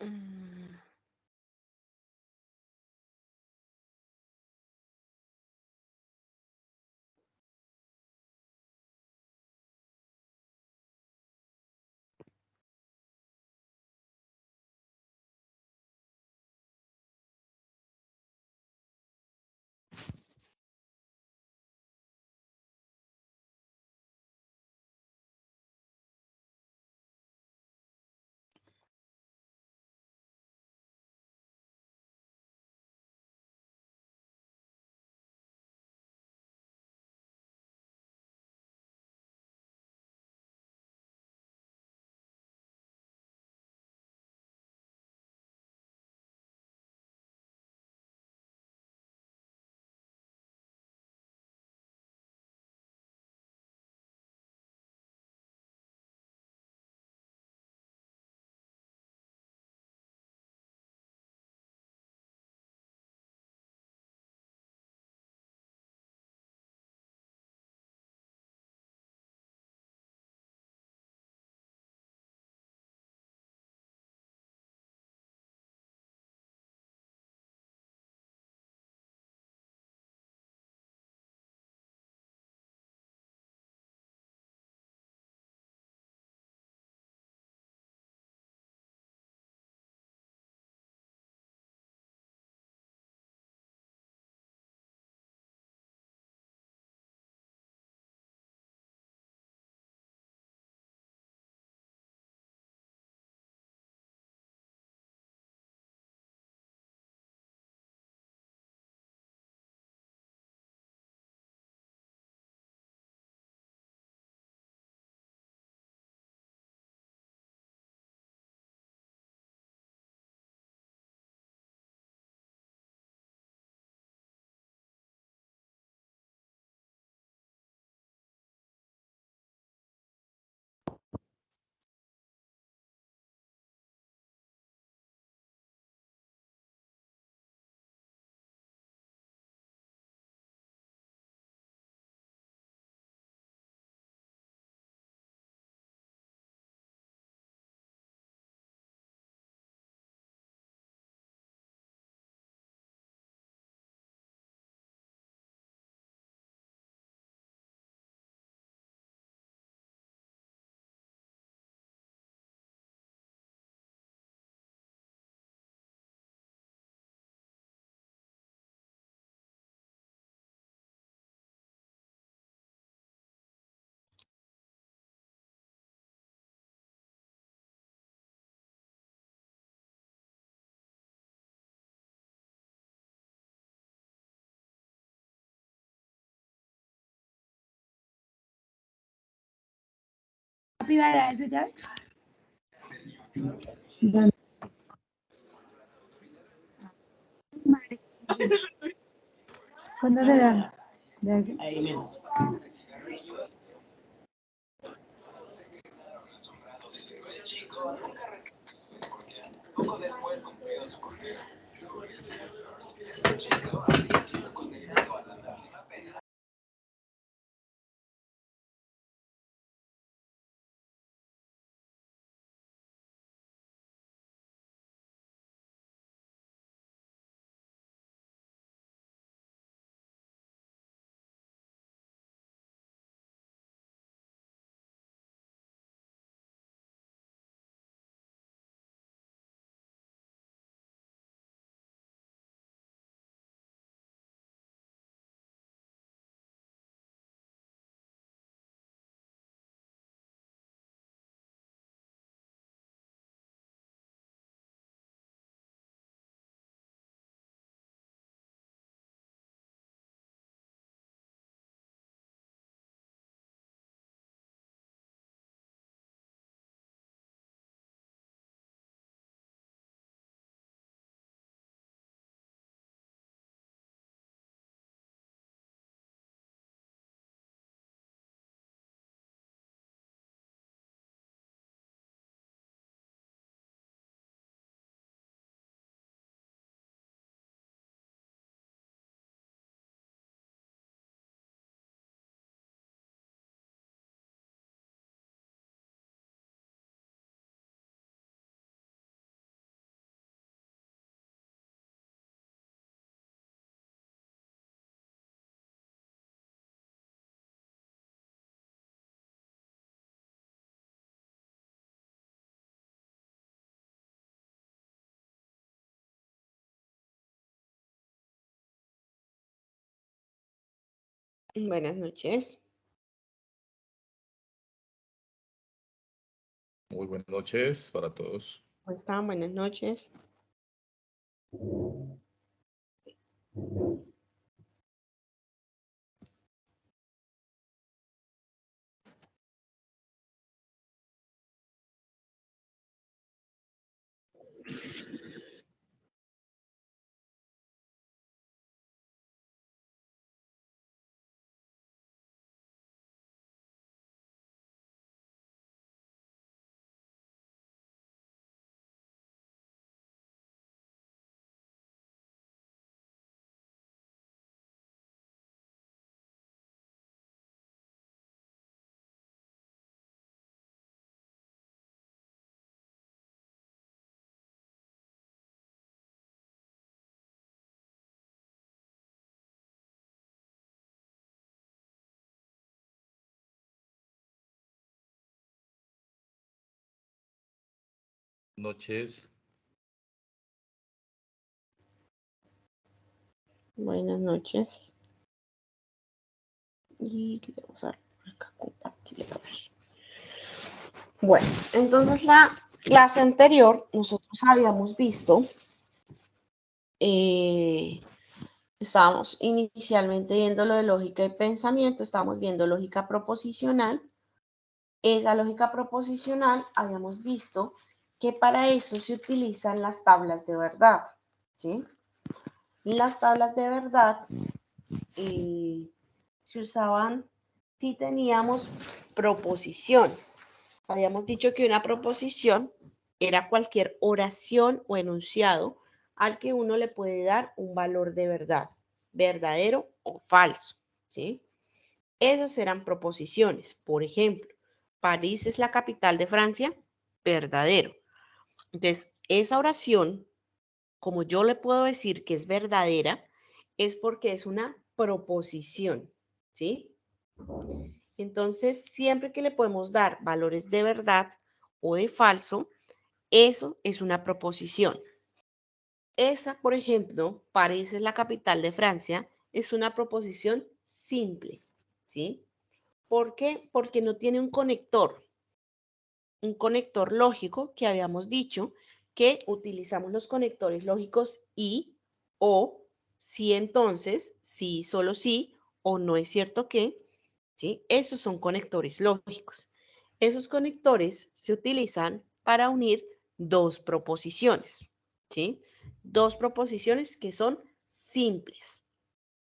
Mm, काफी बार आए थे क्या done cuando te dan Buenas noches. Muy buenas noches para todos. ¿Cómo están? Buenas noches. Noches. Buenas noches. Y le vamos a dar por acá compartir. A ver. Bueno, entonces la clase anterior nosotros habíamos visto, estábamos inicialmente viendo lo de lógica y pensamiento, estábamos viendo lógica proposicional. Esa lógica proposicional habíamos visto que para eso se utilizan las tablas de verdad, ¿sí? Las tablas de verdad se usaban si teníamos proposiciones. Habíamos dicho que una proposición era cualquier oración o enunciado al que uno le puede dar un valor de verdad, verdadero o falso, ¿sí? Esas eran proposiciones. Por ejemplo, París es la capital de Francia, verdadero. Entonces, esa oración, como yo le puedo decir que es verdadera, es porque es una proposición, ¿sí? Entonces, siempre que le podemos dar valores de verdad o de falso, eso es una proposición. Esa, por ejemplo, París es la capital de Francia, es una proposición simple, ¿sí? ¿Por qué? Porque no tiene un conector lógico que habíamos dicho que utilizamos los conectores lógicos y, o, si entonces, si, solo si, o no es cierto que, ¿sí? Esos son conectores lógicos. Esos conectores se utilizan para unir dos proposiciones, ¿sí? Dos proposiciones que son simples.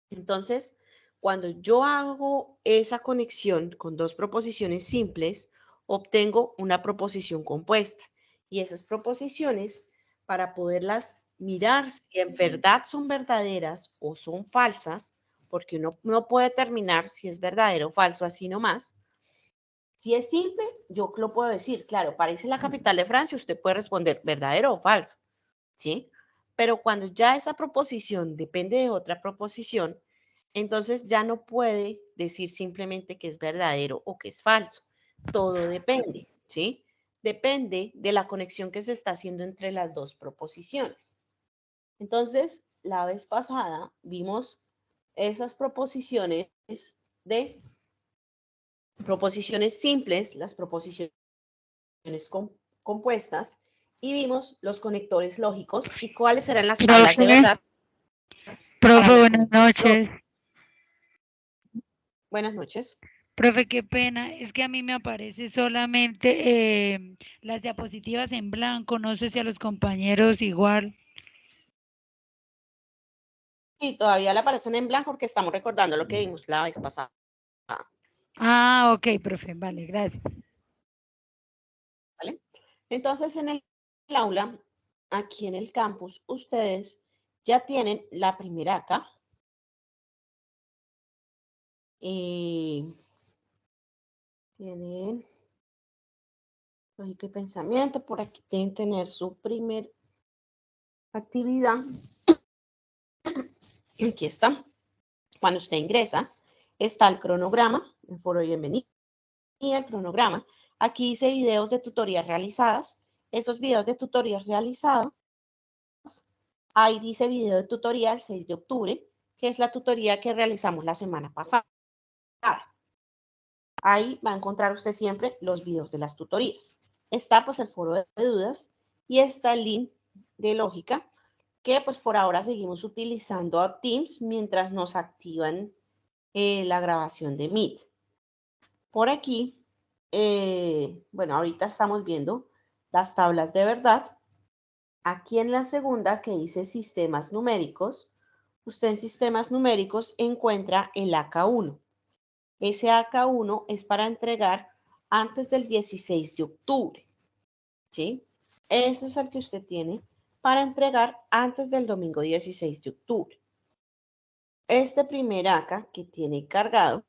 Entonces, cuando yo hago esa conexión con dos proposiciones simples, obtengo una proposición compuesta. Y esas proposiciones, para poderlas mirar si en verdad son verdaderas o son falsas, porque uno no puede determinar si es verdadero o falso así nomás. Si es simple, yo lo puedo decir, claro, París es la capital de Francia, usted puede responder verdadero o falso, ¿sí? Pero cuando ya esa proposición depende de otra proposición, entonces ya no puede decir simplemente que es verdadero o que es falso. Todo depende, ¿sí? Depende de la conexión que se está haciendo entre las dos proposiciones. Entonces, la vez pasada vimos esas proposiciones de proposiciones simples, las proposiciones compuestas, y vimos los conectores lógicos y cuáles eran las tablas de Profe, verdad para profe, los buenas conectores noches. lógicos. Buenas noches. Profe, qué pena, es que a mí me aparece solamente las diapositivas en blanco, no sé si a los compañeros igual. Y todavía le aparecen en blanco porque estamos recordando lo que vimos la vez pasada. Ah, ok, profe, vale, gracias. ¿Vale? Entonces, en el aula, aquí en el campus, ustedes ya tienen la primera acá. Y tienen lógica y pensamiento. Por aquí tienen que tener su primer actividad. Aquí está. Cuando usted ingresa, está el cronograma, el foro de bienvenida, el cronograma. Aquí dice videos de tutorías realizadas. Esos videos de tutorías realizadas, ahí dice video de tutoría el 6 de octubre, que es la tutoría que realizamos la semana pasada. Ahí va a encontrar usted siempre los videos de las tutorías. Está pues el foro de dudas y está el link de lógica que pues por ahora seguimos utilizando a Teams mientras nos activan la grabación de Meet. Por aquí, bueno, ahorita estamos viendo las tablas de verdad. Aquí en la segunda que dice sistemas numéricos, usted en sistemas numéricos encuentra el AK1. Ese AK1 es para entregar antes del 16 de octubre, ¿sí? Ese es el que usted tiene para entregar antes del domingo 16 de octubre. Este primer AK que tiene cargado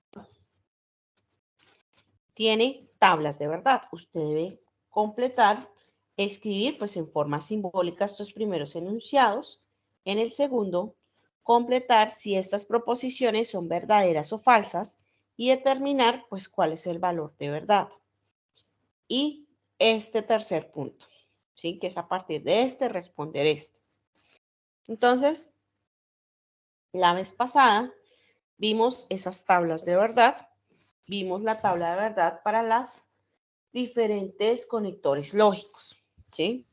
tiene tablas de verdad. Usted debe completar, escribir pues en forma simbólica estos primeros enunciados. En el segundo, completar si estas proposiciones son verdaderas o falsas y determinar pues cuál es el valor de verdad. Y este tercer punto, ¿sí? Que es a partir de este responder este. Entonces, la vez pasada vimos esas tablas de verdad, vimos la tabla de verdad para las diferentes conectores lógicos, ¿sí?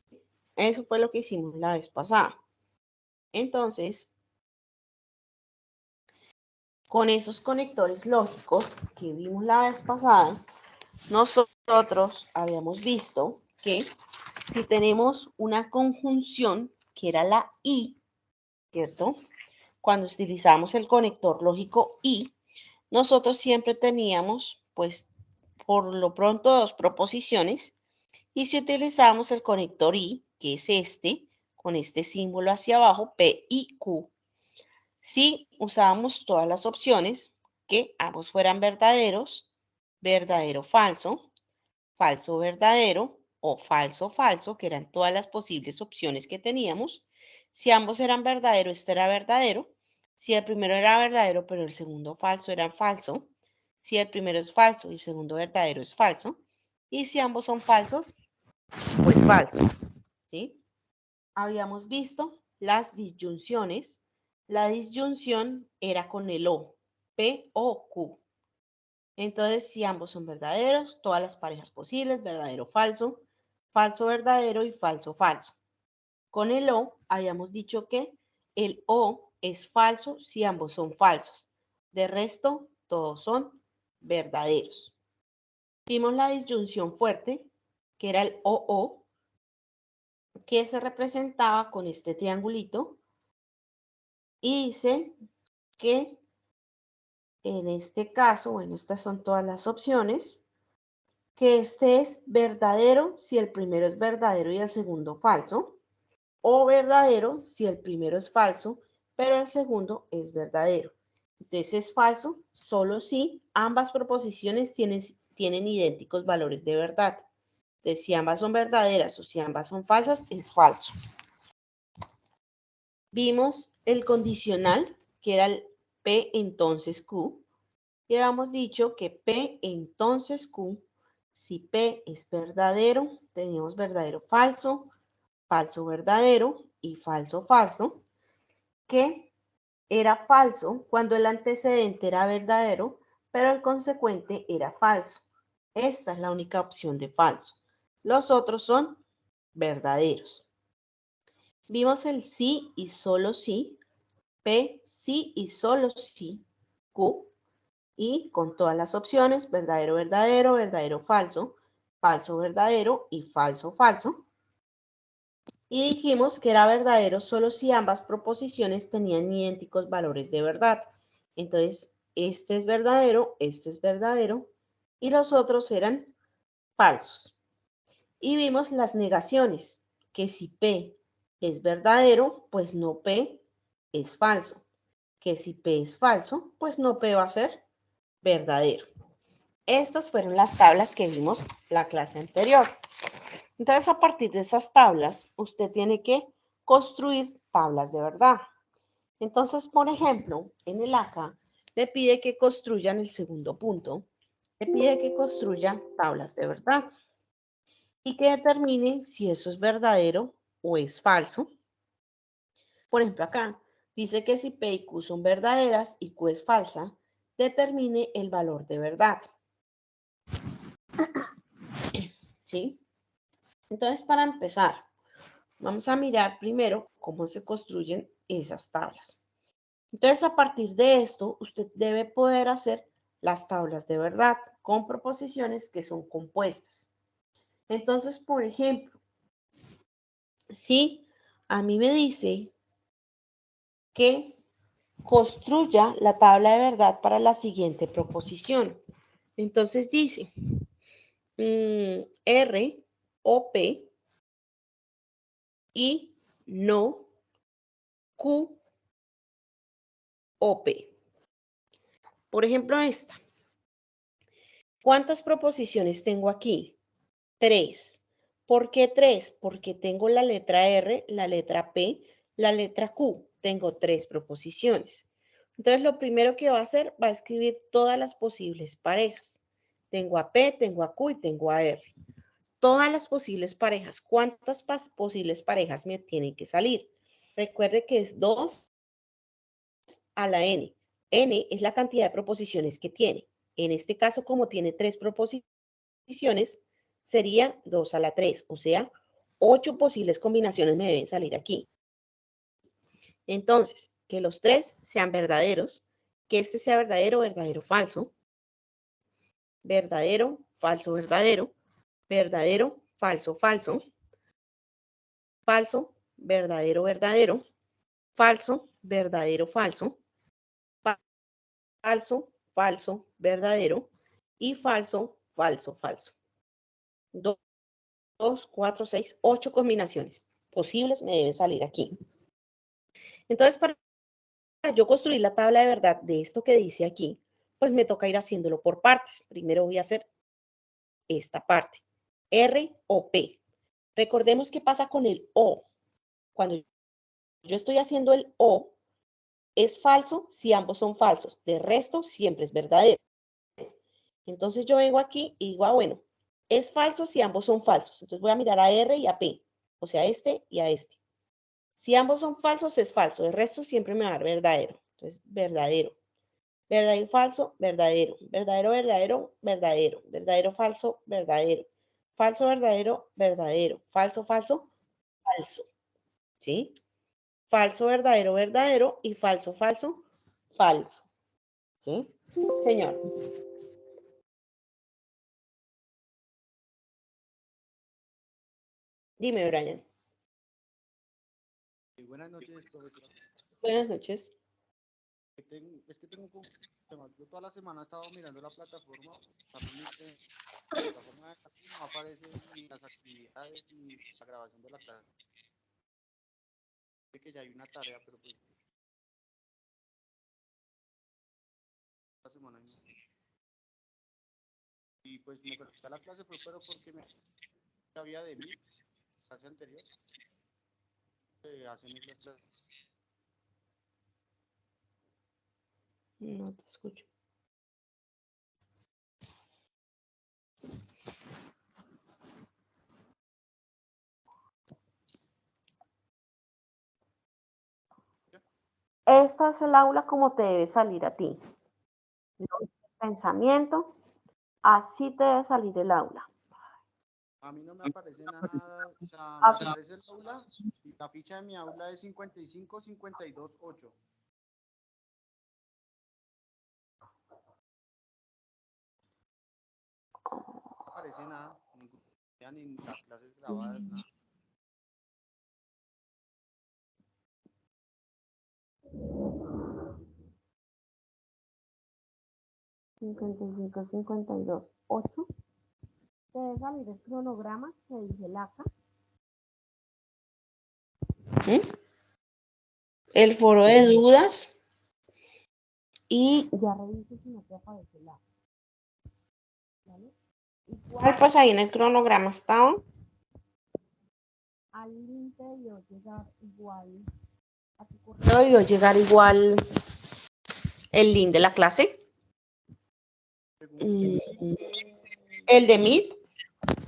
Eso fue lo que hicimos la vez pasada. Entonces, con esos conectores lógicos que vimos la vez pasada, nosotros habíamos visto que si tenemos una conjunción, que era la y, ¿cierto? Cuando utilizamos el conector lógico y, nosotros siempre teníamos, pues, por lo pronto dos proposiciones. Y si utilizamos el conector I, que es este, con este símbolo hacia abajo, P y Q, si usábamos todas las opciones, que ambos fueran verdaderos, verdadero, falso, falso, verdadero o falso, falso, que eran todas las posibles opciones que teníamos. Si ambos eran verdadero, este era verdadero. Si el primero era verdadero, pero el segundo falso, era falso. Si el primero es falso y el segundo verdadero, es falso. Y si ambos son falsos, pues falso, ¿sí? Habíamos visto las disyunciones. La disyunción era con el O, P o Q. Entonces, si ambos son verdaderos, todas las parejas posibles, verdadero, falso, falso, verdadero y falso, falso. Con el O habíamos dicho que el O es falso si ambos son falsos. De resto, todos son verdaderos. Vimos la disyunción fuerte, que era el OO, que se representaba con este triangulito y dice que en este caso, bueno, estas son todas las opciones, que este es verdadero si el primero es verdadero y el segundo falso, o verdadero si el primero es falso, pero el segundo es verdadero. Entonces es falso solo si ambas proposiciones tienen idénticos valores de verdad. Entonces, si ambas son verdaderas o si ambas son falsas, es falso. Vimos el condicional, que era el P entonces Q, y habíamos dicho que P entonces Q, si P es verdadero, tenemos verdadero falso, falso verdadero y falso falso, que era falso cuando el antecedente era verdadero, pero el consecuente era falso. Esta es la única opción de falso. Los otros son verdaderos. Vimos el sí y solo sí, P, sí y solo sí, Q, y con todas las opciones, verdadero, verdadero, verdadero, falso, falso, verdadero y falso, falso. Y dijimos que era verdadero solo si ambas proposiciones tenían idénticos valores de verdad. Entonces, este es verdadero y los otros eran falsos. Y vimos las negaciones, que si P es verdadero, pues no P es falso. Que si P es falso, pues no P va a ser verdadero. Estas fueron las tablas que vimos la clase anterior. Entonces, a partir de esas tablas, usted tiene que construir tablas de verdad. Entonces, por ejemplo, en el acá, le pide que construyan el segundo punto. Le pide que construya tablas de verdad y que determine si eso es verdadero o es falso. Por ejemplo, acá dice que si P y Q son verdaderas y Q es falsa, determine el valor de verdad. ¿Sí? Entonces, para empezar, vamos a mirar primero cómo se construyen esas tablas. Entonces, a partir de esto, usted debe poder hacer las tablas de verdad con proposiciones que son compuestas. Entonces, por ejemplo, si a mí me dice que construya la tabla de verdad para la siguiente proposición. Entonces dice R o P y no Q o P. Por ejemplo, esta. ¿Cuántas proposiciones tengo aquí? 3. ¿Por qué 3? Porque tengo la letra R, la letra P, la letra Q. Tengo 3 proposiciones. Entonces, lo primero que va a hacer, va a escribir todas las posibles parejas. Tengo a P, tengo a Q y tengo a R. Todas las posibles parejas. ¿Cuántas posibles parejas me tienen que salir? Recuerde que es 2 a la N. N es la cantidad de proposiciones que tiene. En este caso, como tiene 3 proposiciones, sería 2 a la 3, o sea, 8 posibles combinaciones me deben salir aquí. Entonces, que los 3 sean verdaderos, que este sea verdadero, verdadero, falso, verdadero, falso, verdadero, verdadero, falso, falso, falso, verdadero, verdadero, falso, verdadero, falso, falso, falso, verdadero y falso, falso, falso. 2, 4, 6, 8 combinaciones posibles me deben salir aquí. Entonces, para yo construir la tabla de verdad de esto que dice aquí, pues me toca ir haciéndolo por partes. Primero voy a hacer esta parte, R o P. Recordemos qué pasa con el O. Cuando yo estoy haciendo el O, es falso si ambos son falsos. De resto, siempre es verdadero. Entonces yo vengo aquí y digo, bueno, es falso si ambos son falsos. Entonces voy a mirar a R y a P, o sea, a este y a este. Si ambos son falsos, es falso. De resto, siempre me va a dar verdadero. Entonces, verdadero. Verdadero, falso, verdadero. Verdadero, verdadero, verdadero. Verdadero, falso, verdadero. Falso, verdadero, verdadero. Falso, falso, falso. ¿Sí? Falso, verdadero, verdadero. Y falso, falso, falso. ¿Sí? Señor. Dime, Brian. Buenas noches, profesor. Buenas noches. Es que tengo un problema. Yo toda la semana he estado mirando la plataforma. A mí la plataforma de clase no aparecen ni las actividades ni la grabación de la clase. Sé que ya hay una tarea, pero pues esta semana no. Y pues me conecté a la clase, pero porque me había de mí, clase anterior, hacen las clases. No te escucho. Esta es el aula como te debe salir a ti. No es pensamiento, así te debe salir el aula. A mí no me aparece nada, o sea, me aparece el aula y la ficha de mi aula es 55-52-8. No aparece nada, ni las clases grabadas, nada. $55, 52, 8. Te debe salir el cronograma que dice el acá. El foro de dudas. Y ya reviso si no te aparece el acá. ¿Vale? Igual pues ahí en el cronograma está. Al link debió llegar igual. A tu correo debió llegar igual el link de la clase. El de Meet,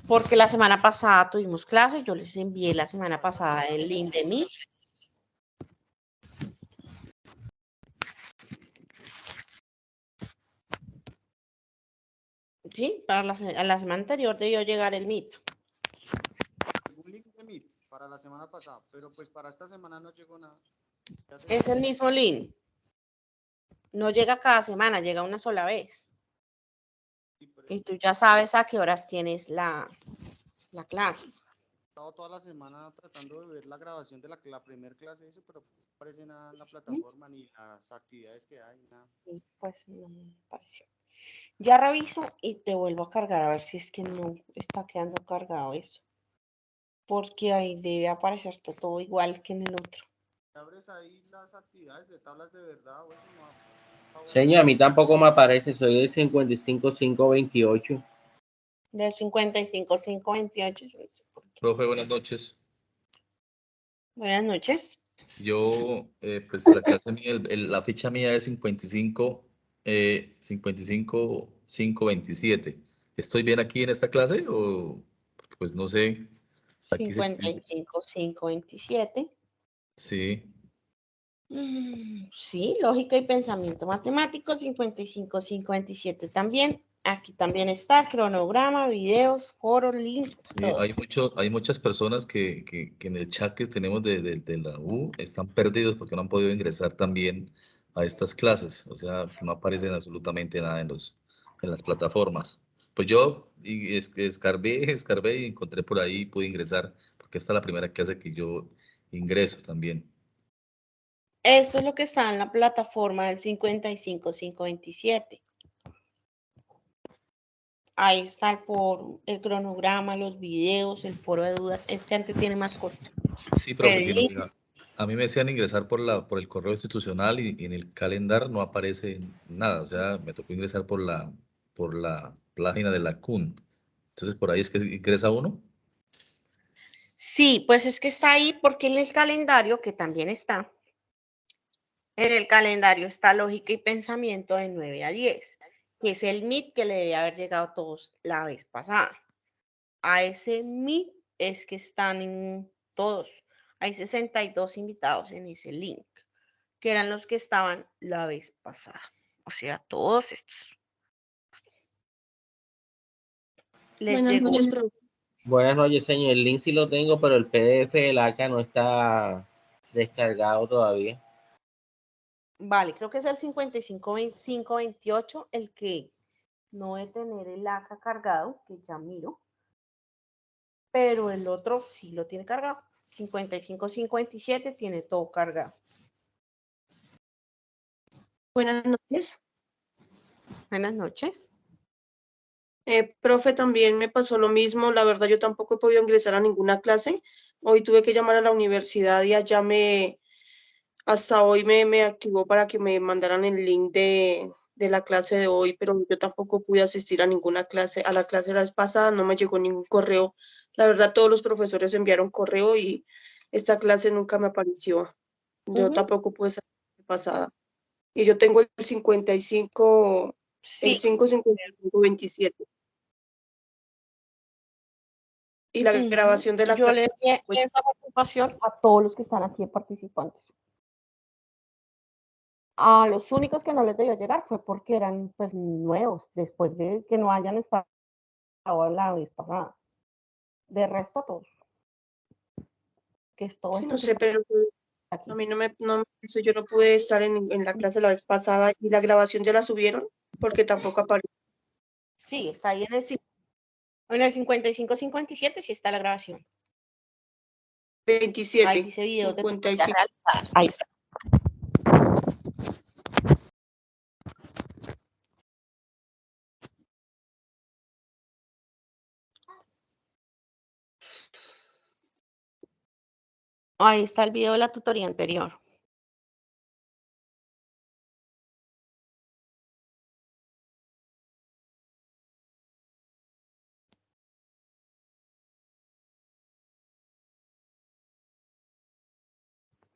porque la semana pasada tuvimos clase, yo les envié la semana pasada el link de Meet. Sí, para a la semana anterior debió llegar el Meet. Un link de Meet para la semana pasada, pero pues para esta semana no llegó nada. Es el mismo link. No llega cada semana, llega una sola vez. Y tú ya sabes a qué horas tienes la clase. He estado toda la semana tratando de ver la grabación de la primera clase, eso, pero no aparece nada en la plataforma, ni las actividades que hay, nada. Y pues no me pareció. Ya reviso y te vuelvo a cargar a ver si es que no está quedando cargado eso. Porque ahí debe aparecerte todo igual que en el otro. Abres ahí las actividades de tablas de verdad, o eso no. Señor, a mí tampoco me aparece, soy del 55.528. Del 55.528. Profe, buenas noches. Buenas noches. Yo, pues la clase mía, la ficha mía es 55.527. ¿Estoy bien aquí en esta clase o porque, pues no sé? Aquí se dice. 55.527. Sí. Sí, lógica y pensamiento matemático, 55.527 también. Aquí también está cronograma, videos, foros, links, Sí, todo. hay muchas personas que en el chat que tenemos de la U están perdidos porque no han podido ingresar también a estas clases, o sea, que no aparecen absolutamente nada en las plataformas. Pues yo escarbé y encontré por ahí y pude ingresar, porque esta es la primera clase que yo ingreso también. Eso es lo que está en la plataforma del 55.527. Ahí está el foro, el cronograma, los videos, el foro de dudas. Es que antes tiene más cosas. Sí, profe, sí, no, El mira, a mí me decían ingresar por el correo institucional y en el calendar no aparece nada, o sea, me tocó ingresar por la página de la CUN. Entonces, por ahí es que ingresa uno. Sí, pues es que está ahí porque en el calendario, que también está, en el calendario está lógica y pensamiento de 9 a 10, que es el Meet que le debe haber llegado a todos la vez pasada. A ese Meet es que están en todos. Hay 62 invitados en ese link, que eran los que estaban la vez pasada. O sea, todos estos. Les Buenas llegó. noches, profe. Buenas noches, señor. El link sí lo tengo, pero el PDF del ACA no está descargado todavía. Vale, creo que es el 55.25.28 el que no debe tener el ACA cargado, que ya miro, pero el otro sí lo tiene cargado. 55.57 tiene todo cargado. Buenas noches. Buenas noches. Profe, también me pasó lo mismo. La verdad, yo tampoco he podido ingresar a ninguna clase. Hoy tuve que llamar a la universidad y allá hasta hoy me activó para que me mandaran el link de la clase de hoy, pero yo tampoco pude asistir a ninguna clase. A la clase la vez pasada no me llegó ningún correo. La verdad, todos los profesores enviaron correo y esta clase nunca me apareció. Yo tampoco pude salir la vez pasada. Y yo tengo el 55, el Sí. 55527. Y la grabación de la Yo le clase, envié pues esa participación a todos los que están aquí participantes. A los únicos que no les debió llegar fue porque eran pues nuevos, después de que no hayan estado la vez pasada. De resto, todos. Que es todo sí, esto no que sé, está pero aquí. a mí yo no pude estar en la clase la vez pasada y la grabación ya la subieron porque tampoco apareció. Sí, está ahí en el 55.57 sí está la grabación. 27, Ahí dice videos de tutorías 55. realizadas. Ahí está. Ahí está el video de la tutoría anterior.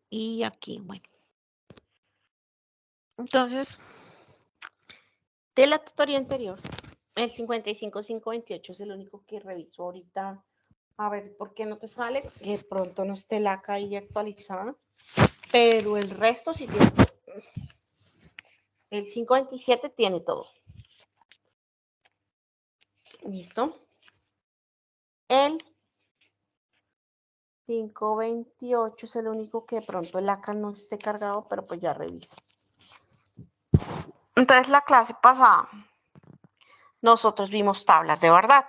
Y aquí, bueno. Entonces, de la tutoría anterior, el 55.528 es el único que reviso ahorita. A ver por qué no te sale, que pronto no esté la ahí actualizada. Pero el resto sí tiene. El 527 tiene todo. ¿Listo? El 528 es el único que de pronto el acá no esté cargado, pero pues ya reviso. Entonces, la clase pasada, nosotros vimos tablas de verdad.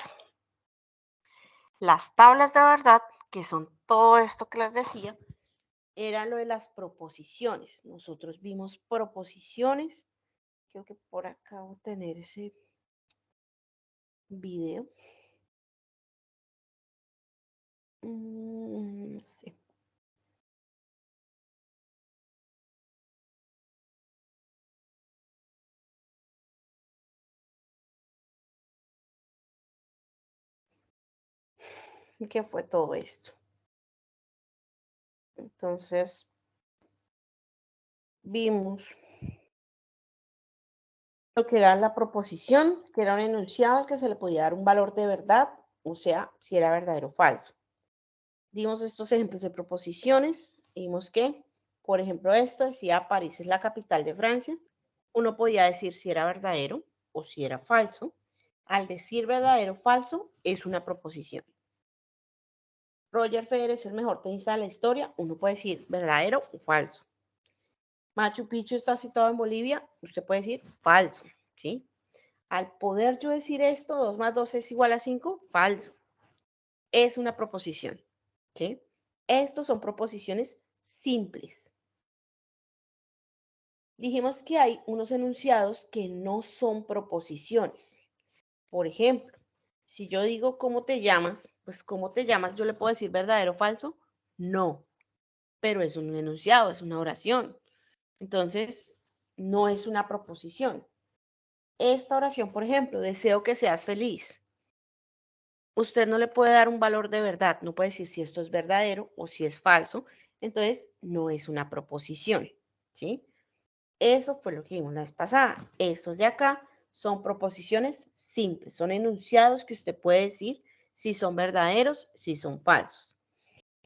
Las tablas de verdad, que son todo esto que les decía, era lo de las proposiciones. Nosotros vimos proposiciones. Creo que por acá voy a tener ese video. No sé. ¿Qué fue todo esto? Entonces, vimos lo que era la proposición, que era un enunciado al que se le podía dar un valor de verdad, o sea, si era verdadero o falso. Dimos estos ejemplos de proposiciones, vimos que, por ejemplo, esto decía París es la capital de Francia. Uno podía decir si era verdadero o si era falso. Al decir verdadero o falso, es una proposición. Roger Federer es el mejor tenista de la historia. Uno puede decir verdadero o falso. Machu Picchu está situado en Bolivia. Usted puede decir falso, ¿sí? Al poder yo decir esto, 2 más 2 es igual a 5, falso. Es una proposición, ¿sí? Estos son proposiciones simples. Dijimos que hay unos enunciados que no son proposiciones. Por ejemplo, si yo digo ¿cómo te llamas? Pues ¿cómo te llamas? Yo le puedo decir verdadero o falso. No, pero es un enunciado, es una oración. Entonces, no es una proposición. Esta oración, por ejemplo, deseo que seas feliz. Usted no le puede dar un valor de verdad, no puede decir si esto es verdadero o si es falso, entonces no es una proposición, ¿sí? Eso fue lo que vimos la vez pasada. Estos de acá son proposiciones simples, son enunciados que usted puede decir si son verdaderos, si son falsos.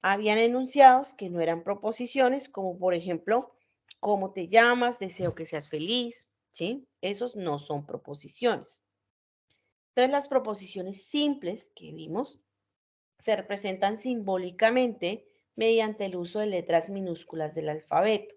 Habían enunciados que no eran proposiciones, como por ejemplo, ¿cómo te llamas? Deseo que seas feliz, ¿sí? Esos no son proposiciones. Entonces, las proposiciones simples que vimos se representan simbólicamente mediante el uso de letras minúsculas del alfabeto.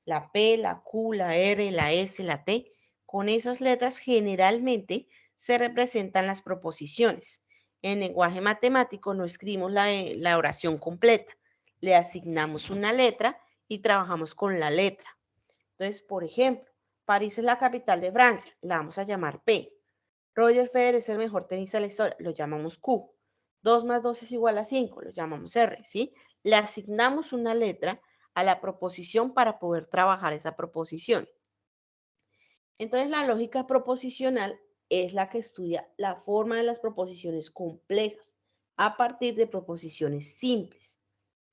La P, la Q, la R, la S, la T. Con esas letras generalmente se representan las proposiciones. En lenguaje matemático no escribimos la oración completa. Le asignamos una letra y trabajamos con la letra. Entonces, por ejemplo, París es la capital de Francia. La vamos a llamar P. Roger Federer es el mejor tenista de la historia, lo llamamos Q. 2 más 2 es igual a 5, lo llamamos R, ¿sí? Le asignamos una letra a la proposición para poder trabajar esa proposición. Entonces, la lógica proposicional es la que estudia la forma de las proposiciones complejas a partir de proposiciones simples,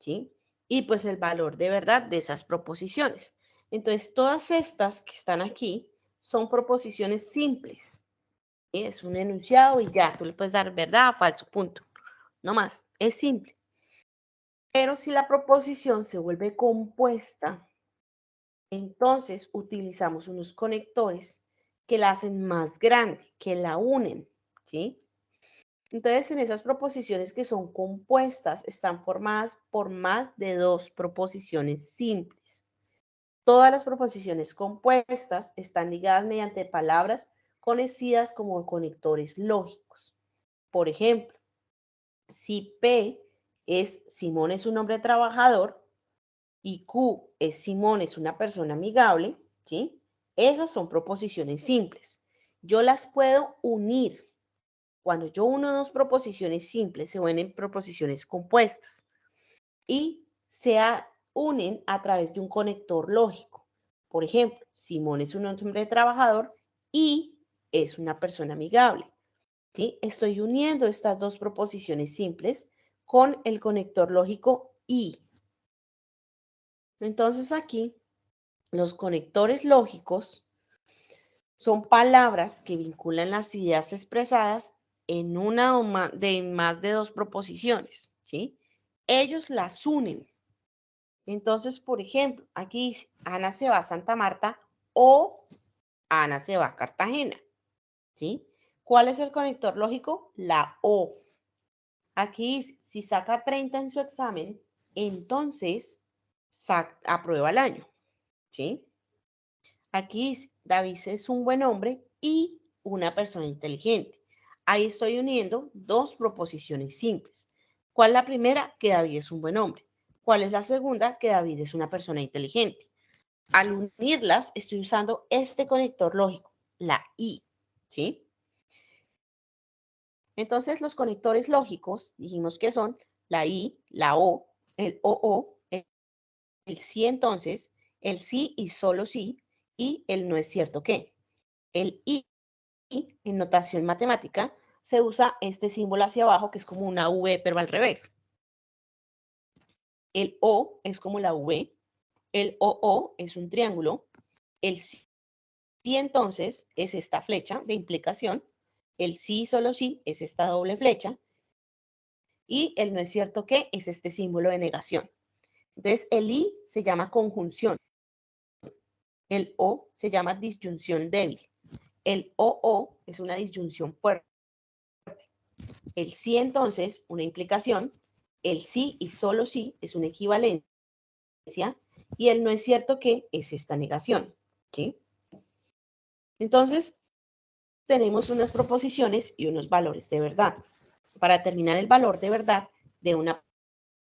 ¿sí? Y pues el valor de verdad de esas proposiciones. Entonces, todas estas que están aquí son proposiciones simples. Es un enunciado y ya, tú le puedes dar verdad, falso, punto. No más, es simple. Pero si la proposición se vuelve compuesta, entonces utilizamos unos conectores que la hacen más grande, que la unen, ¿sí? Entonces, en esas proposiciones que son compuestas, están formadas por más de 2 proposiciones simples. Todas las proposiciones compuestas están ligadas mediante palabras conocidas como conectores lógicos. Por ejemplo, si P es Simón es un hombre trabajador y Q es Simón es una persona amigable, ¿sí? Esas son proposiciones simples. Yo las puedo unir. Cuando yo uno dos proposiciones simples, se unen proposiciones compuestas y se unen a través de un conector lógico. Por ejemplo, Simón es un hombre trabajador y es una persona amigable. ¿Sí? Estoy uniendo estas dos proposiciones simples con el conector lógico y. Entonces aquí, los conectores lógicos son palabras que vinculan las ideas expresadas en una o más de 2 proposiciones, ¿sí? Ellos las unen. Entonces, por ejemplo, aquí dice, Ana se va a Santa Marta o Ana se va a Cartagena, ¿sí? ¿Cuál es el conector lógico? La O. Aquí, si saca 30 en su examen, entonces aprueba el año, ¿sí? Aquí David es un buen hombre y una persona inteligente. Ahí estoy uniendo dos proposiciones simples. ¿Cuál es la primera? Que David es un buen hombre. ¿Cuál es la segunda? Que David es una persona inteligente. Al unirlas, estoy usando este conector lógico, la I, ¿sí? Entonces, los conectores lógicos, dijimos que son la I, la O, el OO, el sí entonces, el sí y solo sí, y el no es cierto que. El I, en notación matemática, se usa este símbolo hacia abajo, que es como una V, pero al revés. El O es como la V, el OO es un triángulo, el sí entonces es esta flecha de implicación, el sí y solo sí es esta doble flecha, y el no es cierto que es este símbolo de negación. Entonces, el I se llama conjunción, el O se llama disyunción débil, el OO es una disyunción fuerte, el sí entonces una implicación, el sí y solo sí es una equivalencia y el no es cierto que es esta negación, ¿sí? Entonces, tenemos unas proposiciones y unos valores de verdad. Para determinar el valor de verdad de una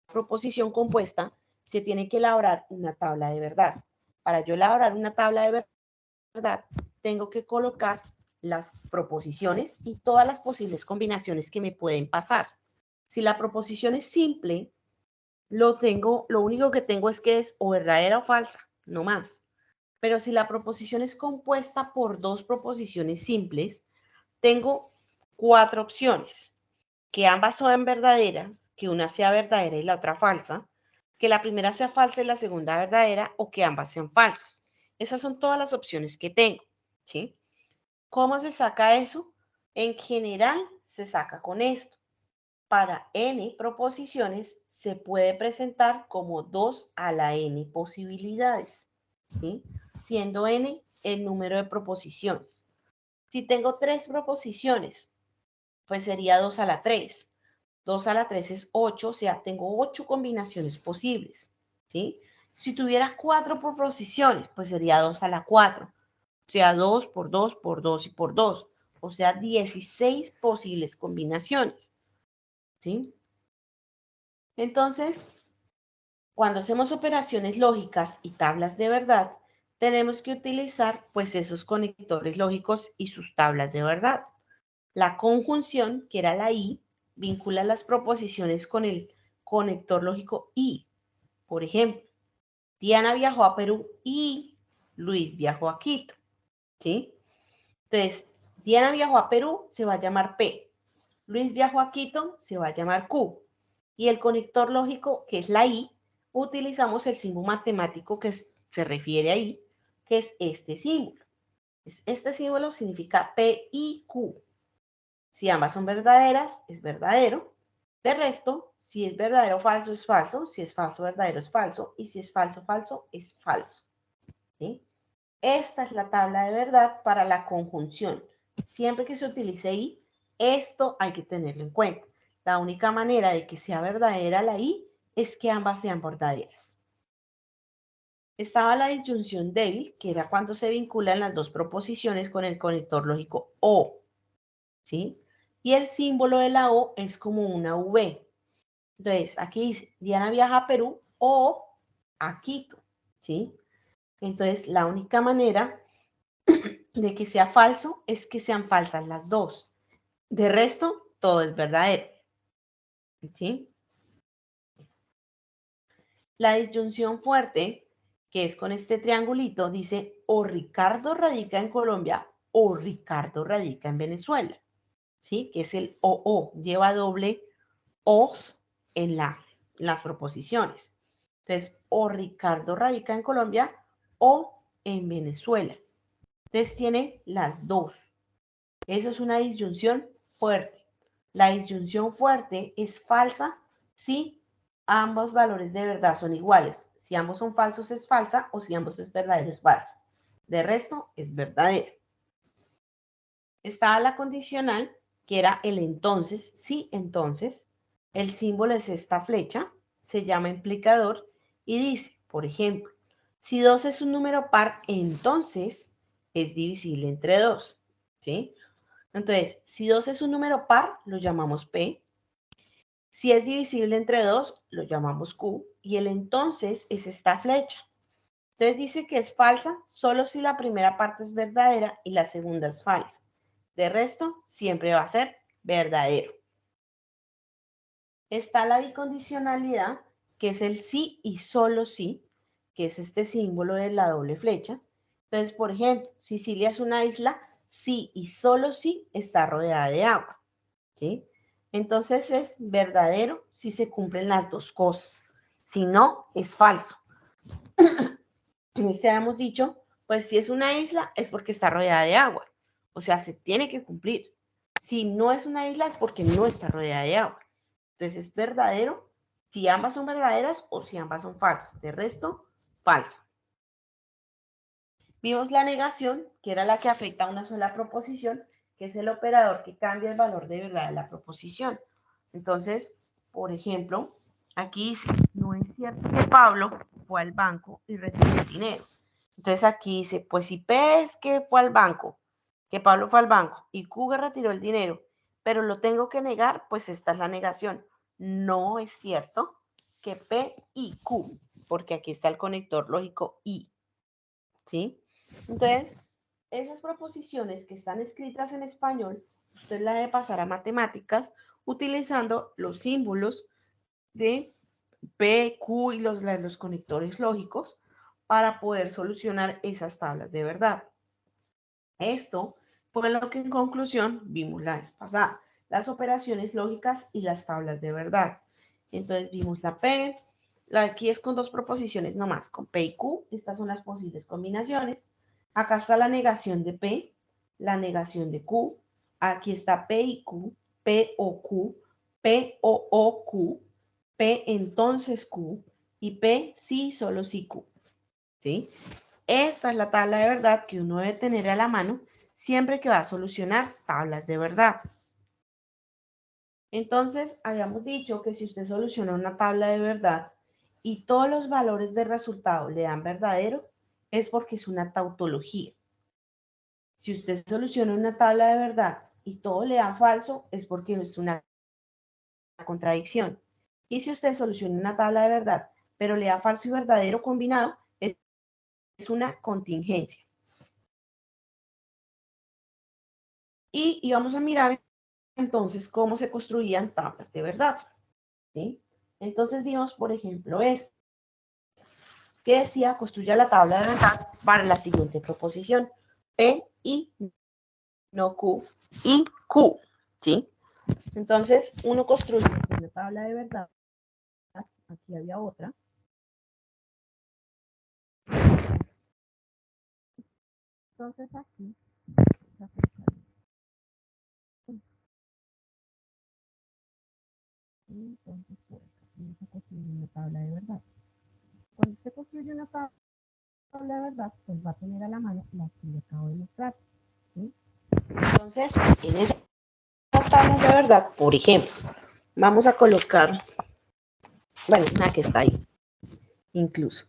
proposición compuesta, se tiene que elaborar una tabla de verdad. Para yo elaborar una tabla de verdad, tengo que colocar las proposiciones y todas las posibles combinaciones que me pueden pasar. Si la proposición es simple, lo único que tengo es que es o verdadera o falsa, no más. Pero si la proposición es compuesta por dos proposiciones simples, tengo 4 opciones. Que ambas sean verdaderas, que una sea verdadera y la otra falsa, que la primera sea falsa y la segunda verdadera, o que ambas sean falsas. Esas son todas las opciones que tengo, ¿sí? ¿Cómo se saca eso? En general, se saca con esto. Para n proposiciones, se puede presentar como 2 a la n posibilidades, ¿sí? Siendo n el número de proposiciones. Si tengo 3 proposiciones, pues sería 2 a la 3. 2 a la 3 es 8, o sea, tengo 8 combinaciones posibles, ¿sí? Si tuviera 4 proposiciones, pues sería 2 a la 4, o sea, 2 por 2 por 2 y por 2, o sea, 16 posibles combinaciones, ¿sí? Entonces, cuando hacemos operaciones lógicas y tablas de verdad, tenemos que utilizar pues esos conectores lógicos y sus tablas de verdad. La conjunción, que era la I, vincula las proposiciones con el conector lógico y. Por ejemplo, Diana viajó a Perú y Luis viajó a Quito, ¿sí? Entonces, Diana viajó a Perú, se va a llamar P. Luis viajó a Quito, se va a llamar Q. Y el conector lógico, que es la I, utilizamos el símbolo matemático que se refiere ahí, que es este símbolo. Este símbolo significa P y Q. Si ambas son verdaderas, es verdadero. De resto, si es verdadero o falso, es falso. Si es falso, verdadero, es falso. Y si es falso, falso, es falso. ¿Sí? Esta es la tabla de verdad para la conjunción. Siempre que se utilice I, esto hay que tenerlo en cuenta. La única manera de que sea verdadera la I es que ambas sean verdaderas. Estaba la disyunción débil, que era cuando se vinculan las dos proposiciones con el conector lógico O. ¿Sí? Y el símbolo de la O es como una V. Entonces, aquí dice, Diana viaja a Perú o a Quito, ¿sí? Entonces, la única manera de que sea falso es que sean falsas las dos. De resto, todo es verdadero, ¿sí? La disyunción fuerte, que es con este triangulito, dice, o Ricardo radica en Colombia o Ricardo radica en Venezuela, ¿sí? Que es el OO, lleva doble O en las proposiciones. Entonces, o Ricardo radica en Colombia o en Venezuela. Entonces, tiene las dos. Eso es una disyunción fuerte. La disyunción fuerte es falsa si ambos valores de verdad son iguales. Si ambos son falsos es falsa o si ambos es verdadero es falsa. De resto, es verdadero. Estaba la condicional, que era el entonces, sí, entonces. El símbolo es esta flecha, se llama implicador y dice, por ejemplo, si 2 es un número par, entonces es divisible entre 2, ¿sí? Entonces, si 2 es un número par, lo llamamos P. Si es divisible entre 2, lo llamamos Q. Y el entonces es esta flecha. Entonces dice que es falsa solo si la primera parte es verdadera y la segunda es falsa. De resto, siempre va a ser verdadero. Está la bicondicionalidad, que es el sí y solo sí, que es este símbolo de la doble flecha. Entonces, por ejemplo, Sicilia es una isla, sí y solo sí está rodeada de agua, ¿sí? Entonces es verdadero si se cumplen las dos cosas. Si no, es falso. Se hemos dicho, pues si es una isla es porque está rodeada de agua. O sea, se tiene que cumplir. Si no es una isla es porque no está rodeada de agua. Entonces es verdadero si ambas son verdaderas o si ambas son falsas. De resto, falsa. Vimos la negación, que era la que afecta a una sola proposición, que es el operador que cambia el valor de verdad de la proposición. Entonces, por ejemplo, aquí dice, no es cierto que Pablo fue al banco y recibió el dinero. Entonces aquí dice, pues si P es que fue al banco, que Pablo fue al banco y Q que retiró el dinero, pero lo tengo que negar, pues esta es la negación. No es cierto que P y Q, porque aquí está el conector lógico y, ¿sí? Entonces, esas proposiciones que están escritas en español, usted las debe pasar a matemáticas utilizando los símbolos de P, Q y los conectores lógicos para poder solucionar esas tablas de verdad. Esto fue lo que en conclusión vimos la vez pasada, las operaciones lógicas y las tablas de verdad. Entonces vimos la P, aquí es con dos proposiciones nomás, con P y Q, estas son las posibles combinaciones. Acá está la negación de P, la negación de Q, aquí está P y Q, P o Q, P o Q, P entonces Q y P sí, solo sí Q, ¿sí? Esta es la tabla de verdad que uno debe tener a la mano siempre que va a solucionar tablas de verdad. Entonces, habíamos dicho que si usted soluciona una tabla de verdad y todos los valores de resultado le dan verdadero, es porque es una tautología. Si usted soluciona una tabla de verdad y todo le da falso, es porque es una contradicción. Y si usted soluciona una tabla de verdad, pero le da falso y verdadero combinado, es una contingencia. Y vamos a mirar entonces cómo se construían tablas de verdad, ¿sí? Entonces vimos, por ejemplo, que decía, construya la tabla de verdad para la siguiente proposición. P y no Q y Q, ¿sí? Entonces, uno construye una tabla de verdad. Aquí había otra. Entonces, aquí. Entonces, por acá, vamos a construir una tabla de verdad. Cuando usted construye una tabla de verdad, pues va a tener a la mano la que le acabo de mostrar, ¿sí? Entonces, en esas tablas de verdad, por ejemplo, vamos a colocar, bueno, una que está ahí, incluso.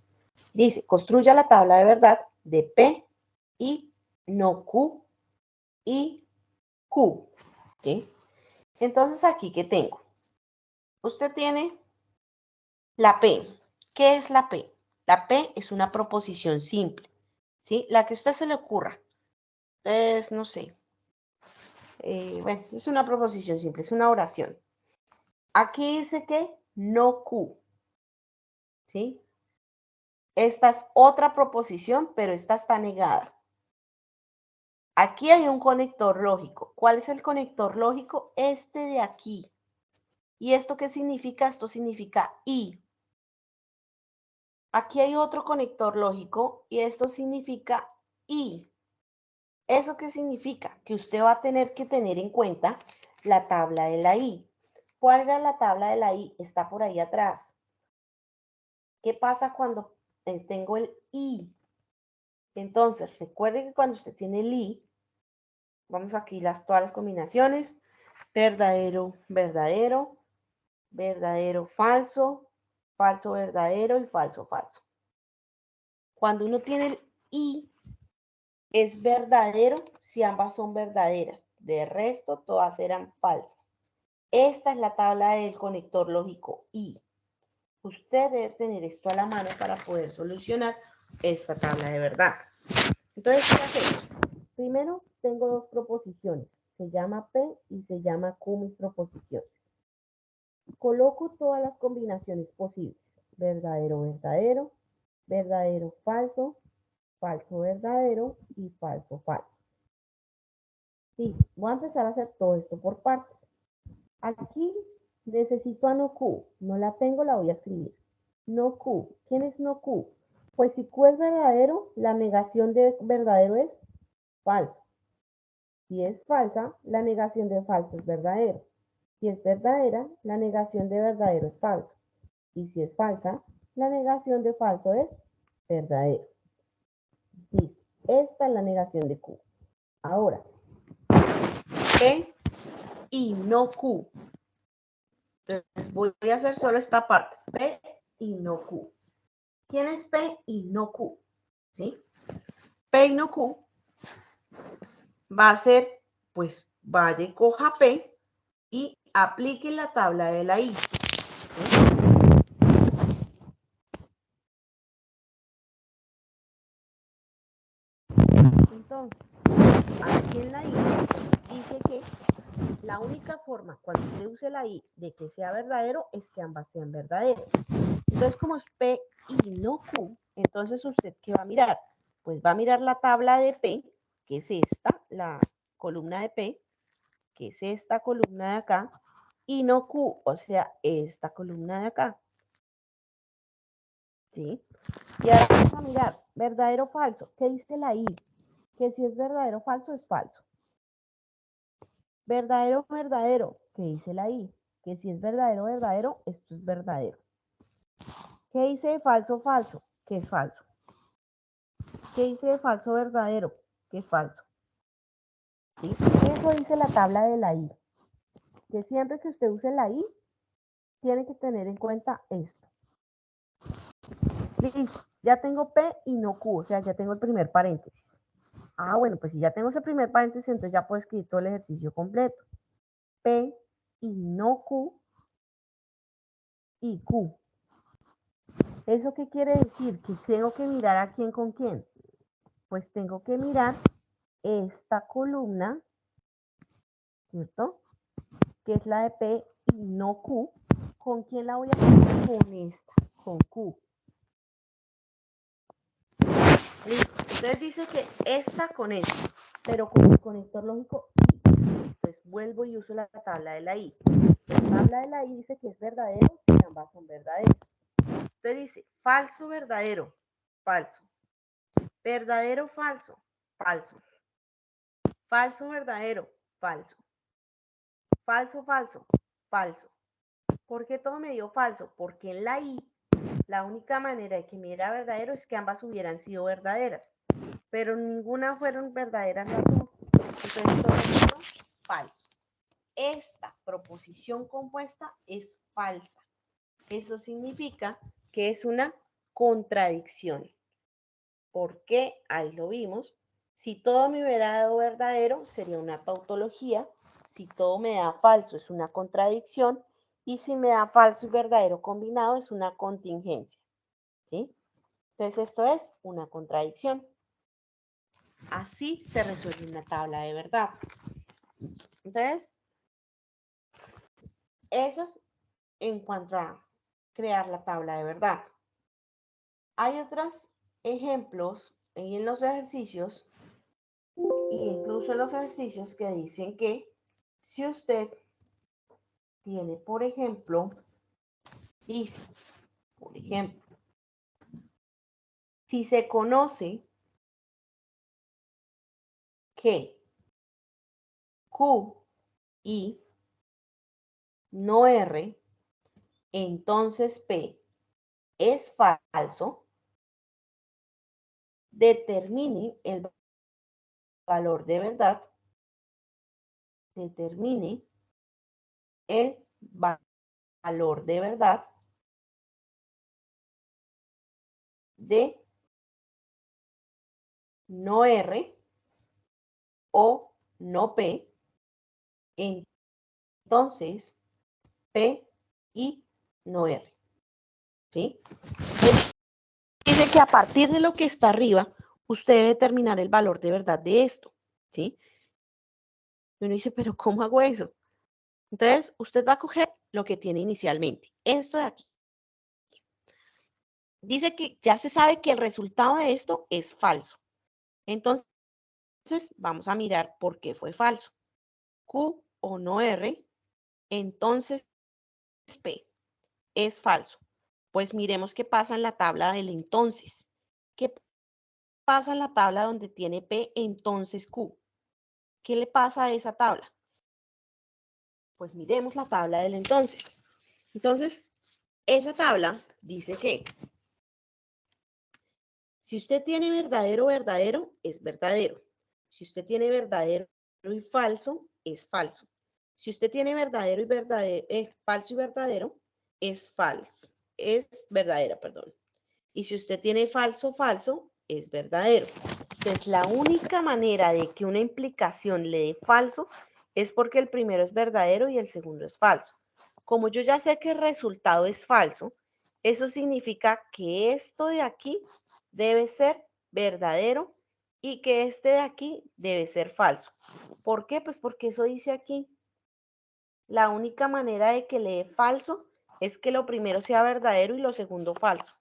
Dice, construya la tabla de verdad de P y no Q y Q, ¿sí? Entonces, aquí, ¿qué tengo? Usted tiene la P. ¿Qué es la P? La P es una proposición simple, ¿sí? La que a usted se le ocurra. Entonces, no sé. Bueno, es una proposición simple, es una oración. Aquí dice que no Q, ¿sí? Esta es otra proposición, pero esta está negada. Aquí hay un conector lógico. ¿Cuál es el conector lógico? Este de aquí. ¿Y esto qué significa? Esto significa y. Aquí hay otro conector lógico y esto significa y. ¿Eso qué significa? Que usted va a tener que tener en cuenta la tabla de la i. ¿Cuál era la tabla de la i? Está por ahí atrás. ¿Qué pasa cuando tengo el i? Entonces, recuerde que cuando usted tiene el i, Vamos aquí todas las combinaciones. Verdadero, verdadero, verdadero, falso, falso, verdadero y falso, falso. Cuando uno tiene el y, es verdadero si ambas son verdaderas. De resto, todas eran falsas. Esta es la tabla del conector lógico y. Usted debe tener esto a la mano para poder solucionar esta tabla de verdad. Entonces, ¿qué hacemos? Primero, tengo dos proposiciones. Se llama P y se llama Q mis proposiciones. Coloco todas las combinaciones posibles. Verdadero, verdadero, verdadero, falso, falso, verdadero y falso, falso. Sí, voy a empezar a hacer todo esto por partes. Aquí necesito a no Q. No la tengo, la voy a escribir. No Q. ¿Quién es no Q? Pues si Q es verdadero, la negación de verdadero es falso. Si es falsa, la negación de falso es verdadero. Si es verdadera, la negación de verdadero es falso. Y si es falsa, la negación de falso es verdadero. Sí, esta es la negación de Q. Ahora, P y no Q. Entonces voy a hacer solo esta parte. P y no Q. ¿Quién es P y no Q? ¿Sí? P y no Q va a ser, pues vaya y coja P y aplique la tabla de la I. ¿Sí? Entonces, aquí en la I dice que la única forma cuando usted use la I de que sea verdadero es que ambas sean verdaderas. Entonces, como es P y no Q, entonces usted ¿qué va a mirar? Pues va a mirar la tabla de P, que es esta, la columna de P, que es esta columna de acá, y no Q, o sea, esta columna de acá. ¿Sí? Y ahora vamos a mirar, verdadero o falso. ¿Qué dice la I? Que si es verdadero o falso, es falso. Verdadero o verdadero. ¿Qué dice la I? Que si es verdadero o verdadero, esto es verdadero. ¿Qué dice de falso falso? Que es falso. ¿Qué dice de falso verdadero? Que es falso. ¿Sí? Eso dice la tabla de la I. Que siempre que usted use la I, tiene que tener en cuenta esto. Listo, ya tengo P y no Q, o sea, ya tengo el primer paréntesis. Ah, bueno, pues si ya tengo ese primer paréntesis, entonces ya puedo escribir todo el ejercicio completo. P y no Q y Q. ¿Eso qué quiere decir? Que tengo que mirar a quién con quién. Pues tengo que mirar esta columna, ¿cierto? Que es la de P y no Q. ¿Con quién la voy a hacer? Con esta, con Q. Listo. Entonces dice que esta con esta, pero con el conector lógico I. Entonces vuelvo y uso la tabla de la I. La tabla de la I dice que es verdadero si ambas son verdaderas. Entonces dice falso, verdadero, falso. Verdadero, falso, falso. Falso, verdadero, falso. Falso, falso, falso. ¿Por qué todo me dio falso? Porque en la I, la única manera de que me diera verdadero es que ambas hubieran sido verdaderas. Pero ninguna fueron verdaderas las dos. Entonces todo esto falso. Esta proposición compuesta es falsa. Eso significa que es una contradicción. ¿Por qué? Ahí lo vimos. Si todo me hubiera dado verdadero, sería una tautología. Si todo me da falso, es una contradicción. Y si me da falso y verdadero combinado, es una contingencia. ¿Sí? Entonces, esto es una contradicción. Así se resuelve una tabla de verdad. Entonces, eso es en cuanto a crear la tabla de verdad. Hay otros ejemplos en los ejercicios e incluso en los ejercicios que dicen que si usted tiene, por ejemplo, dice, por ejemplo, si se conoce que Q y no R, entonces P es falso, determine el valor de verdad determine el valor de verdad de no R o no P, entonces P y no R. ¿Sí? Dice que a partir de lo que está arriba, usted debe determinar el valor de verdad de esto. ¿Sí? Y uno dice, pero ¿cómo hago eso? Entonces, usted va a coger lo que tiene inicialmente. Esto de aquí. Dice que ya se sabe que el resultado de esto es falso. Entonces, vamos a mirar por qué fue falso. Q o no R, entonces P es falso. Pues miremos qué pasa en la tabla del entonces. ¿Qué pasa en la tabla donde tiene P entonces Q? ¿Qué le pasa a esa tabla? Pues miremos la tabla del entonces. Entonces, esa tabla dice que si usted tiene verdadero, verdadero, es verdadero. Si usted tiene verdadero y falso, es falso. Si usted tiene verdadero y verdadero, falso y verdadero, es falso. Es verdadera, perdón. Y si usted tiene falso, falso, es verdadero. Entonces, la única manera de que una implicación le dé falso es porque el primero es verdadero y el segundo es falso. Como yo ya sé que el resultado es falso, eso significa que esto de aquí debe ser verdadero y que este de aquí debe ser falso. ¿Por qué? Pues porque eso dice aquí. La única manera de que le dé falso es que lo primero sea verdadero y lo segundo falso.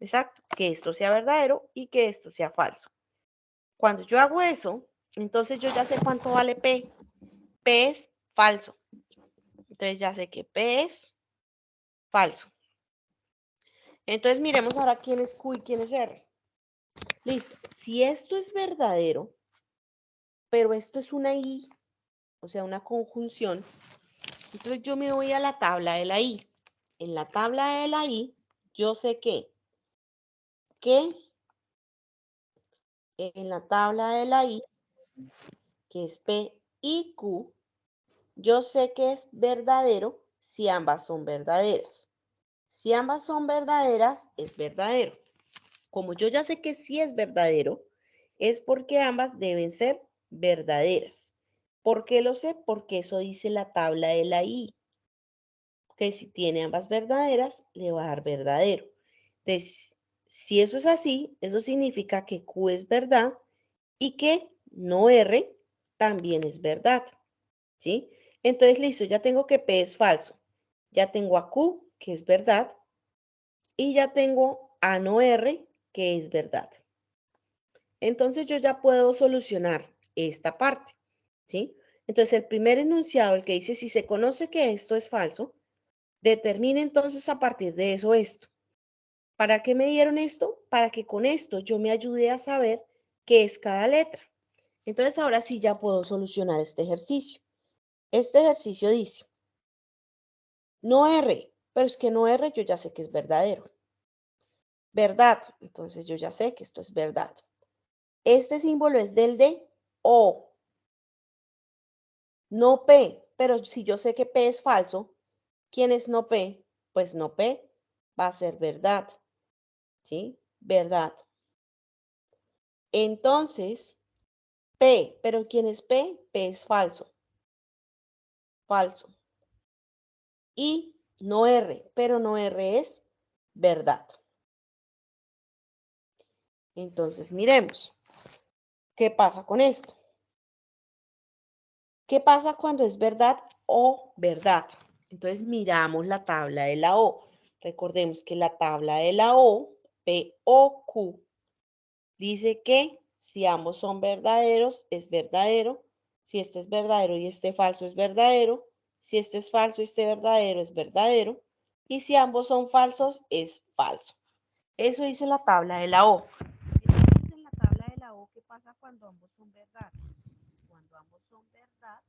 Exacto, que esto sea verdadero y que esto sea falso. Cuando yo hago eso, entonces yo ya sé cuánto vale P. P es falso. Entonces ya sé que P es falso. Entonces miremos ahora quién es Q y quién es R. Listo. Si esto es verdadero, pero esto es una I, o sea, una conjunción, entonces yo me voy a la tabla de la I. En la tabla de la I, yo sé que en la tabla de la I, que es P y Q, yo sé que es verdadero si ambas son verdaderas. Si ambas son verdaderas, es verdadero. Como yo ya sé que sí es verdadero, es porque ambas deben ser verdaderas. ¿Por qué lo sé? Porque eso dice la tabla de la I. Que si tiene ambas verdaderas, le va a dar verdadero. Entonces, si eso es así, eso significa que Q es verdad y que no R también es verdad. ¿Sí? Entonces, listo, ya tengo que P es falso. Ya tengo a Q, que es verdad, y ya tengo a no R, que es verdad. Entonces, yo ya puedo solucionar esta parte. ¿Sí? Entonces, el primer enunciado, el que dice, si se conoce que esto es falso, determine entonces a partir de eso esto. ¿Para qué me dieron esto? Para que con esto yo me ayude a saber qué es cada letra. Entonces, ahora sí ya puedo solucionar este ejercicio. Este ejercicio dice, no R, pero es que no R yo ya sé que es verdadero. Verdad, entonces yo ya sé que esto es verdad. Este símbolo es del de O, no P, pero si yo sé que P es falso, ¿quién es no P? Pues no P va a ser verdad, ¿sí? Verdad. Entonces, P, pero ¿quién es P? P es falso, falso. Y no R, pero no R es verdad. Entonces, miremos. ¿Qué pasa con esto? ¿Qué pasa cuando es verdad o verdad? Entonces miramos la tabla de la O. Recordemos que la tabla de la O, P, O, Q, dice que si ambos son verdaderos, es verdadero. Si este es verdadero y este falso, es verdadero. Si este es falso y este verdadero, es verdadero. Y si ambos son falsos, es falso. Eso dice la tabla de la O. Entonces, en la tabla de la O, ¿qué pasa cuando ambos son verdad? Cuando ambos son verdad,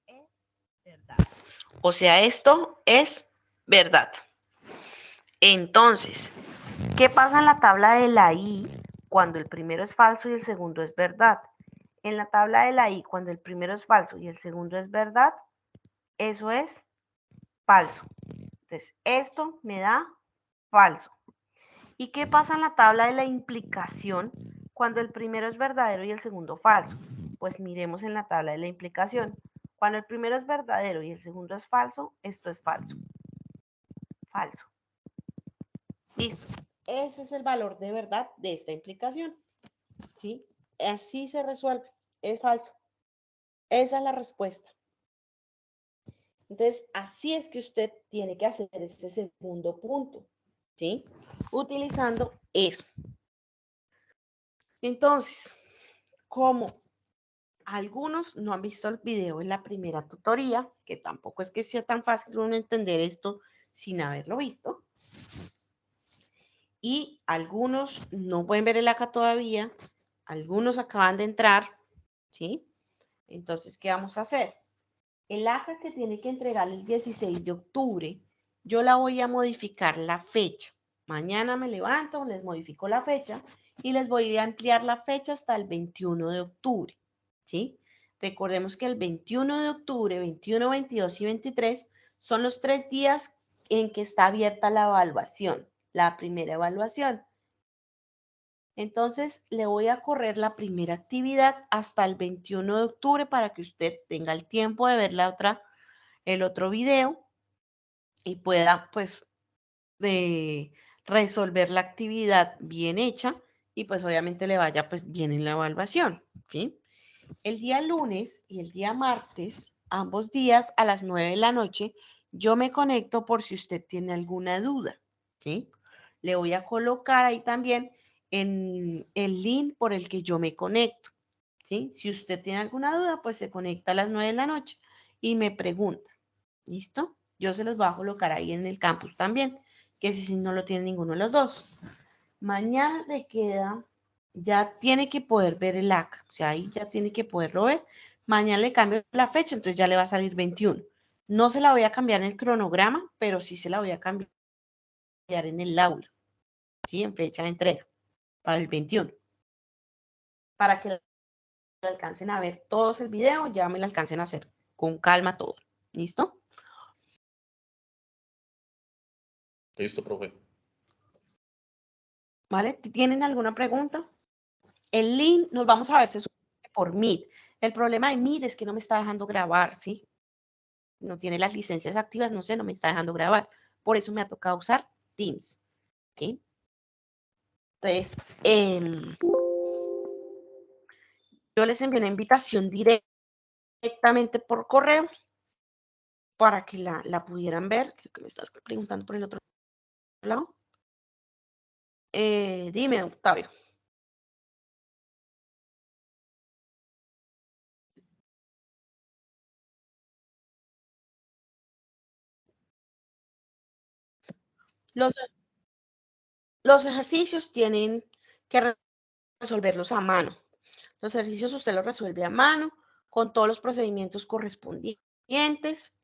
es verdad. O sea, esto es verdad. Entonces, ¿qué pasa en la tabla de la I cuando el primero es falso y el segundo es verdad? en la tabla de la I, cuando el primero es falso y el segundo es verdad, eso es falso. Entonces, esto me da falso. ¿Y qué pasa en la tabla de la implicación cuando el primero es verdadero y el segundo falso? Pues miremos en la tabla de la implicación. Cuando el primero es verdadero y el segundo es falso, esto es falso. Falso. Listo. Ese es el valor de verdad de esta implicación. ¿Sí? Así se resuelve. Es falso. Esa es la respuesta. Entonces, así es que usted tiene que hacer este segundo punto. ¿Sí? Utilizando eso. Entonces, como algunos no han visto el video en la primera tutoría, que tampoco es que sea tan fácil uno entender esto sin haberlo visto, y algunos no pueden ver el ACA todavía, algunos acaban de entrar, ¿sí? Entonces, ¿qué vamos a hacer? El ACA que tiene que entregar el 16 de octubre, yo la voy a modificar la fecha. Mañana me levanto, les modifico la fecha y les voy a ampliar la fecha hasta el 21 de octubre, ¿sí? Recordemos que el 21 de octubre, 21, 22 y 23 son los 3 días en que está abierta la evaluación, la primera evaluación. Entonces, le voy a correr la primera actividad hasta el 21 de octubre para que usted tenga el tiempo de ver el otro video y pueda, pues, resolver la actividad bien hecha y, pues, obviamente le vaya, pues, bien en la evaluación, ¿sí? El día lunes y el día martes, ambos días a las 9 de la noche, yo me conecto por si usted tiene alguna duda, ¿sí? Le voy a colocar ahí también en el link por el que yo me conecto, ¿sí? Si usted tiene alguna duda, pues se conecta a las 9 de la noche y me pregunta, ¿listo? Yo se los voy a colocar ahí en el campus también, que si no lo tiene ninguno de los dos. Mañana le queda, ya tiene que poder ver el ACA, o sea, ahí ya tiene que poderlo ver. Mañana le cambio la fecha, entonces ya le va a salir 21. No se la voy a cambiar en el cronograma, pero sí se la voy a cambiar en el aula, ¿sí? En fecha de entrega, para el 21. Para que alcancen a ver todos el video, ya me lo alcancen a hacer con calma todo. ¿Listo? Listo, profe. ¿Vale? ¿Tienen alguna pregunta? El link nos vamos a ver se sube por Meet. El problema de Meet es que no me está dejando grabar, ¿sí? No tiene las licencias activas, no sé, no me está dejando grabar. Por eso me ha tocado usar Teams, ¿sí? Entonces, yo les envié una invitación directamente por correo para que la pudieran ver. Creo que me estás preguntando por el otro lado. Dime, Octavio. Los ejercicios tienen que resolverlos a mano. Los ejercicios usted los resuelve a mano con todos los procedimientos correspondientes.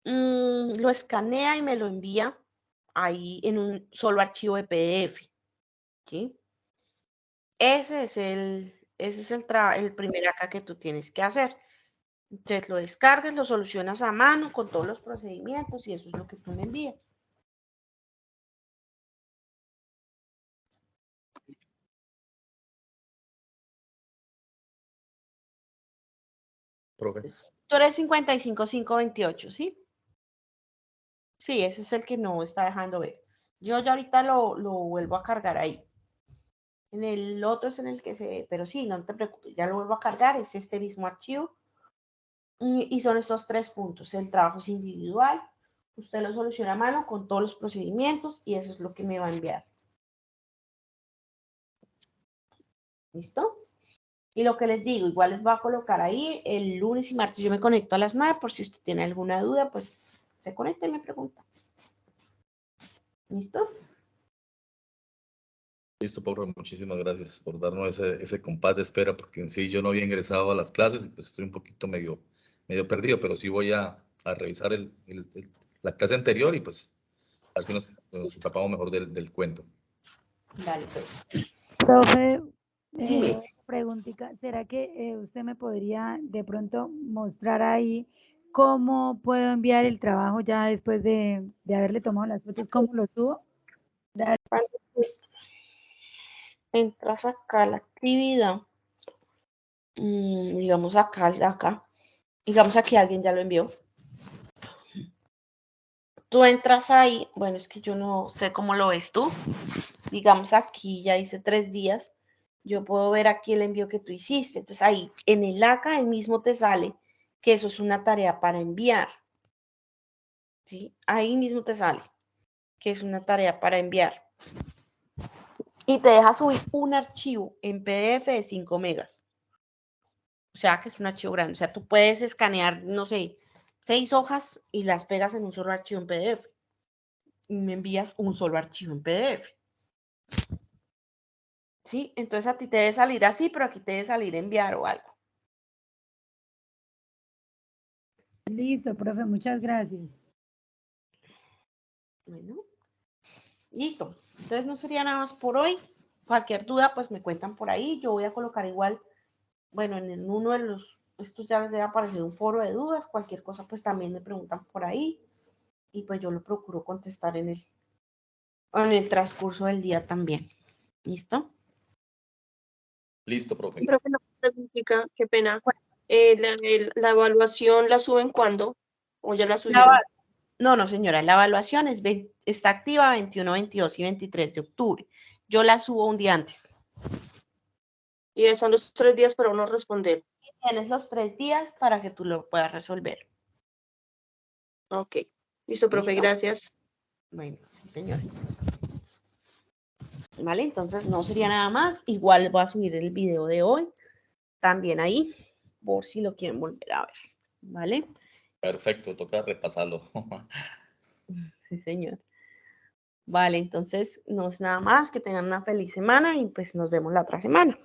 Lo escanea y me lo envía ahí en un solo archivo de PDF, ¿sí? Ese es el primer acá que tú tienes que hacer. Entonces lo descargas, lo solucionas a mano con todos los procedimientos y eso es lo que tú me envías. Profe. Tú eres 55528, ¿sí? Sí, ese es el que no está dejando ver. Yo ya ahorita lo vuelvo a cargar ahí. En el otro es en el que se ve, pero sí, no te preocupes, ya lo vuelvo a cargar, es este mismo archivo. Y son estos 3 puntos. El trabajo es individual, usted lo soluciona a mano con todos los procedimientos y eso es lo que me va a enviar. ¿Listo? Y lo que les digo, igual les voy a colocar ahí el lunes y martes. Yo me conecto a las 9 por si usted tiene alguna duda, pues se conecta y me pregunta. ¿Listo? Listo, profe, muchísimas gracias por darnos ese compás de espera, porque en sí yo no había ingresado a las clases y pues estoy un poquito medio perdido, pero sí voy a revisar la clase anterior y pues a ver si nos escapamos mejor del cuento. Dale, pues. Profe, Dime. preguntita, ¿será que usted me podría de pronto mostrar ahí cómo puedo enviar el trabajo ya después de haberle tomado las fotos? ¿Cómo lo subo? Cuando tú entras acá a la actividad, digamos acá, digamos aquí alguien ya lo envió. Tú entras ahí, bueno, es que yo no sé cómo lo ves tú. Digamos aquí ya hice 3 días, yo puedo ver aquí el envío que tú hiciste. Entonces ahí en el acá ahí mismo te sale que eso es una tarea para enviar. ¿Sí? Ahí mismo te sale que es una tarea para enviar. Y te deja subir un archivo en PDF de 5 megas. O sea que es un archivo grande. O sea, tú puedes escanear, no sé, 6 hojas y las pegas en un solo archivo en PDF. Y me envías un solo archivo en PDF. ¿Sí? Entonces a ti te debe salir así, pero aquí te debe salir enviar o algo. Listo, profe, muchas gracias. Bueno, listo. Entonces no sería nada más por hoy. Cualquier duda, pues me cuentan por ahí. Yo voy a colocar igual, bueno, en uno de los, estos ya les debe aparecer un foro de dudas. Cualquier cosa, pues también me preguntan por ahí. Y pues yo lo procuro contestar en el transcurso del día también. ¿Listo? Listo, profe. Profe, una preguntita, qué pena. ¿La evaluación la suben cuándo? ¿O ya la subieron? No, señora, la evaluación está activa 21, 22 y 23 de octubre. Yo la subo un día antes. Y están los 3 días para uno responder. Tienes los 3 días para que tú lo puedas resolver. Ok. Listo, profe, ¿Listo? gracias. Bueno, sí, señor. Vale, entonces no sería nada más. Igual voy a subir el video de hoy también ahí, por si lo quieren volver a ver. ¿Vale? Perfecto, toca repasarlo. Sí, señor. Vale, entonces no es nada más. Que tengan una feliz semana y pues nos vemos la otra semana.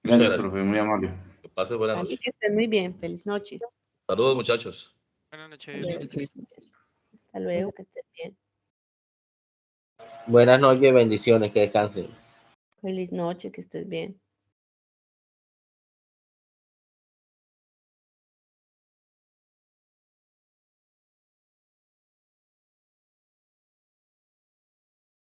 Muchas Gracias, gracias. profe, muy amable. Que pase buena ¿Vale? noche. Que estén muy bien. Feliz noche. Saludos, muchachos. Buenas noches. Hasta luego. Hasta luego, que estén bien. Buenas noches, bendiciones, que descansen. Feliz noche, que estés bien.